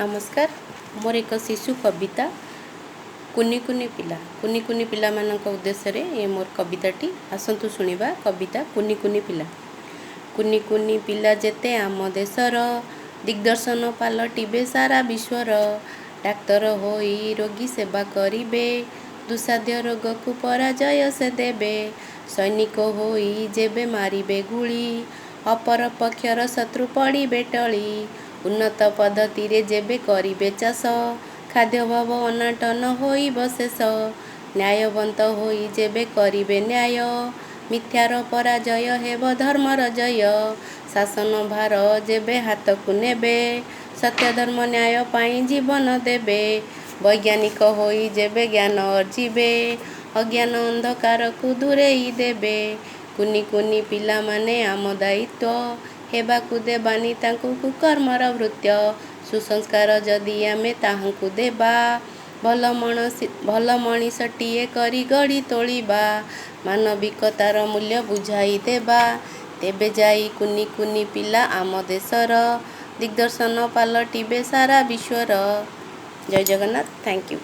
नमस्कार। मोर एक शिशु कविता कुनी कुनी पिला मानक उद्देश्य रे ये मोर कविताटी आसंतु शुणिबा। कविता कुनी कुनी पिला जेते आम देशर दिग्दर्शन पालटिबे सारा विश्वर। डाक्तर होई रोगी सेवा करिबे दुसाध्य रोग को पराजय से देबे। सैनिक होई जेबे मारिबे गुली अपर पक्षर शत्रु पड़िबे टली। उन्नत पद्धति रे जेबे करिबे चाष खाद्य भाव अनाटन होइब शेष। न्यायवंत होई जेबे करिबे न्याय मिथ्यार पराजय हेब धर्मर जय। शासन भार जेबे हाथ को नेबे सत्य धर्म न्याय पाई जीवन देबे। वैज्ञानिक होई जेबे ज्ञान अर्जिबे अज्ञान अंधकार को दूरेई देबे। कुनी पिला माने आम दायित्व हेबाकु देबानी तांकु कुकर्मर वृत्य। सुसंस्कार जदि आमे ताहांकु देबा भल मनीषटीए करी गढ़ी तोलिबा। मानविकतार मूल्य बुझाई देबा तेबे जाई कुनी पिला आम देशर दिग्दर्शन पालटिबे सारा विश्वर। जय जगन्नाथ। Thank you.